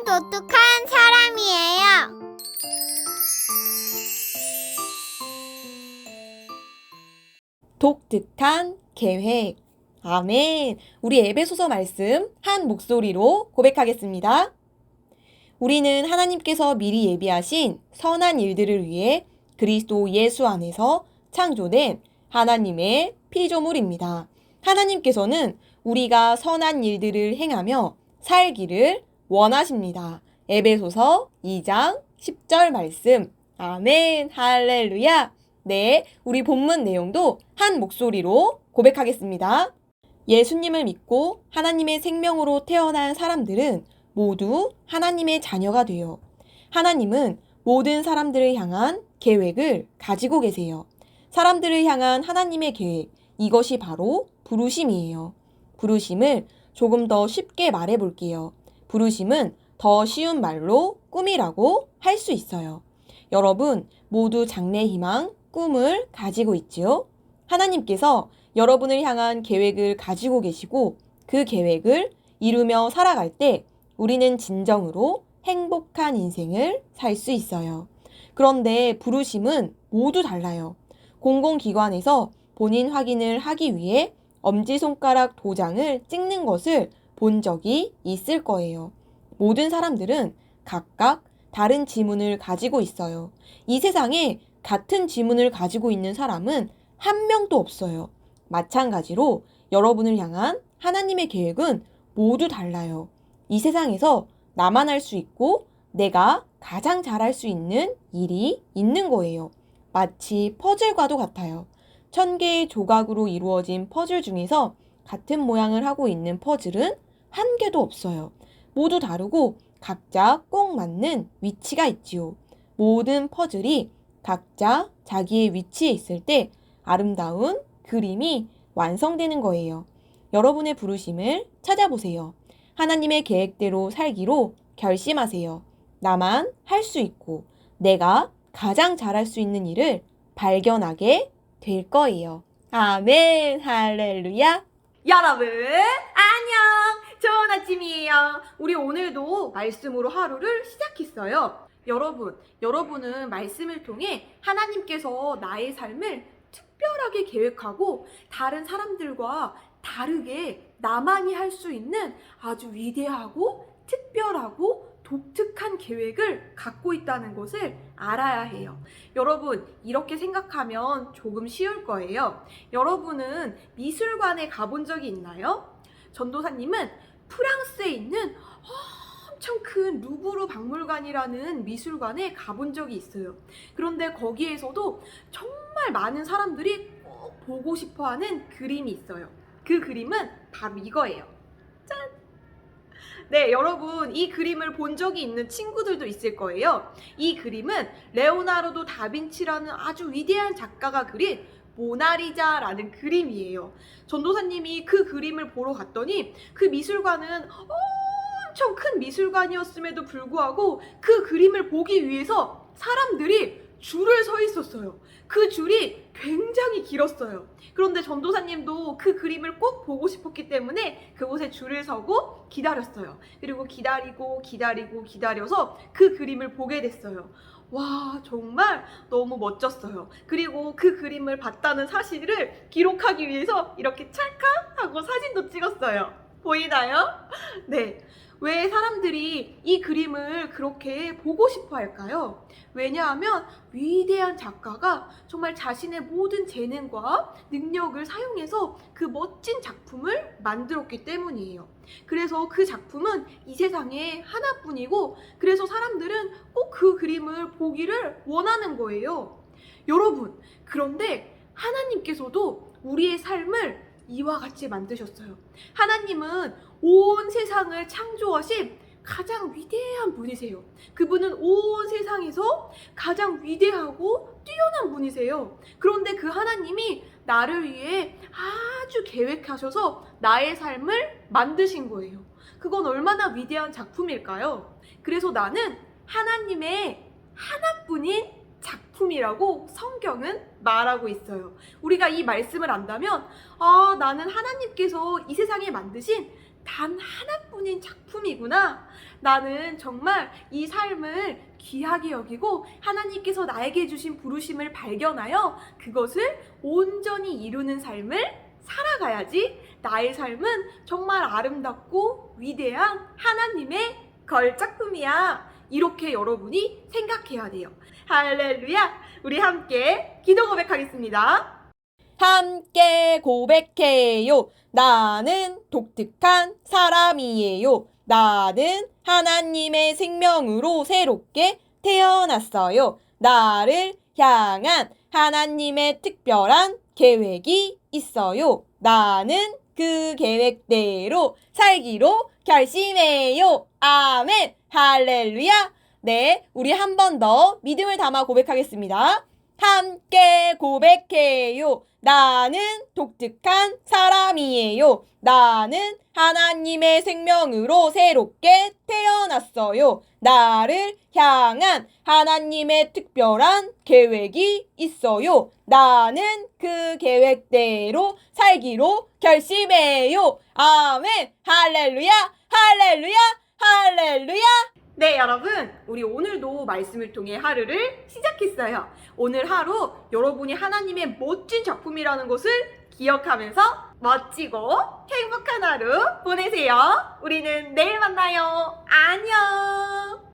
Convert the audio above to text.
독특한 사람이에요. 독특한 계획. 아멘. 우리 에베소서 말씀 한 목소리로 고백하겠습니다. 우리는 하나님께서 미리 예비하신 선한 일들을 위해 그리스도 예수 안에서 창조된 하나님의 피조물입니다. 하나님께서는 우리가 선한 일들을 행하며 살기를 원하십니다. 에베소서 2장 10절 말씀. 아멘. 할렐루야. 네, 우리 본문 내용도 한 목소리로 고백하겠습니다. 예수님을 믿고 하나님의 생명으로 태어난 사람들은 모두 하나님의 자녀가 되어 하나님은 모든 사람들을 향한 계획을 가지고 계세요. 사람들을 향한 하나님의 계획, 이것이 바로 부르심이에요. 부르심을 조금 더 쉽게 말해 볼게요. 부르심은 더 쉬운 말로 꿈이라고 할 수 있어요. 여러분 모두 장래 희망, 꿈을 가지고 있지요? 하나님께서 여러분을 향한 계획을 가지고 계시고 그 계획을 이루며 살아갈 때 우리는 진정으로 행복한 인생을 살 수 있어요. 그런데 부르심은 모두 달라요. 공공기관에서 본인 확인을 하기 위해 엄지손가락 도장을 찍는 것을 본 적이 있을 거예요. 모든 사람들은 각각 다른 지문을 가지고 있어요. 이 세상에 같은 지문을 가지고 있는 사람은 한 명도 없어요. 마찬가지로 여러분을 향한 하나님의 계획은 모두 달라요. 이 세상에서 나만 할 수 있고 내가 가장 잘할 수 있는 일이 있는 거예요. 마치 퍼즐과도 같아요. 1000개의 조각으로 이루어진 퍼즐 중에서 같은 모양을 하고 있는 퍼즐은 한 개도 없어요. 모두 다르고 각자 꼭 맞는 위치가 있지요. 모든 퍼즐이 각자 자기의 위치에 있을 때 아름다운 그림이 완성되는 거예요. 여러분의 부르심을 찾아보세요. 하나님의 계획대로 살기로 결심하세요. 나만 할 수 있고 내가 가장 잘할 수 있는 일을 발견하게 될 거예요. 아멘. 할렐루야. 여러분 안녕. 좋은 아침이에요. 우리 오늘도 말씀으로 하루를 시작했어요. 여러분은 말씀을 통해 하나님께서 나의 삶을 특별하게 계획하고 다른 사람들과 다르게 나만이 할 수 있는 아주 위대하고 특별하고 독특한 계획을 갖고 있다는 것을 알아야 해요. 여러분, 이렇게 생각하면 조금 쉬울 거예요. 여러분은 미술관에 가본 적이 있나요? 전도사님은 프랑스에 있는 엄청 큰 루브르 박물관이라는 미술관에 가본 적이 있어요. 그런데 거기에서도 정말 많은 사람들이 꼭 보고 싶어하는 그림이 있어요. 그 그림은 바로 이거예요. 짠! 네, 여러분 이 그림을 본 적이 있는 친구들도 있을 거예요. 이 그림은 레오나르도 다빈치라는 아주 위대한 작가가 그린 모나리자라는 그림이에요. 전도사님이 그 그림을 보러 갔더니 그 미술관은 엄청 큰 미술관이었음에도 불구하고 그 그림을 보기 위해서 사람들이 줄을 서 있었어요. 그 줄이 굉장히 길었어요. 그런데 전도사님도 그 그림을 꼭 보고 싶었기 때문에 그곳에 줄을 서고 기다렸어요. 그리고 기다려서 그 그림을 보게 됐어요. 와, 정말 너무 멋졌어요. 그리고 그 그림을 봤다는 사실을 기록하기 위해서 이렇게 찰칵 하고 사진도 찍었어요. 보이나요? 네. 왜 사람들이 이 그림을 그렇게 보고 싶어 할까요? 왜냐하면 위대한 작가가 정말 자신의 모든 재능과 능력을 사용해서 그 멋진 작품을 만들었기 때문이에요. 그래서 그 작품은 이 세상에 하나뿐이고 그래서 사람들은 꼭 그 그림을 보기를 원하는 거예요. 여러분, 그런데 하나님께서도 우리의 삶을 이와 같이 만드셨어요. 하나님은 온 세상을 창조하신 가장 위대한 분이세요. 그분은 온 세상에서 가장 위대하고 뛰어난 분이세요. 그런데 그 하나님이 나를 위해 아주 계획하셔서 나의 삶을 만드신 거예요. 그건 얼마나 위대한 작품일까요? 그래서 나는 하나님의 하나뿐인 작품이라고 성경은 말하고 있어요. 우리가 이 말씀을 안다면 나는 하나님께서 이 세상에 만드신 단 하나뿐인 작품이구나. 나는 정말 이 삶을 귀하게 여기고 하나님께서 나에게 주신 부르심을 발견하여 그것을 온전히 이루는 삶을 살아가야지. 나의 삶은 정말 아름답고 위대한 하나님의 걸작품이야. 이렇게 여러분이 생각해야 돼요. 할렐루야! 우리 함께 기도 고백하겠습니다. 함께 고백해요. 나는 독특한 사람이에요. 나는 하나님의 생명으로 새롭게 태어났어요. 나를 향한 하나님의 특별한 계획이 있어요. 나는 그 계획대로 살기로 결심해요. 아멘. 할렐루야. 네, 우리 한 번 더 믿음을 담아 고백하겠습니다. 함께 고백해요. 나는 독특한 사람이에요. 나는 하나님의 생명으로 새롭게 태어났어요. 나를 향한 하나님의 특별한 계획이 있어요. 나는 그 계획대로 살기로 결심해요. 아멘. 할렐루야. 할렐루야. 할렐루야. 네, 여러분, 우리 오늘도 말씀을 통해 하루를 시작했어요. 오늘 하루 여러분이 하나님의 멋진 작품이라는 것을 기억하면서 멋지고 행복한 하루 보내세요. 우리는 내일 만나요. 안녕.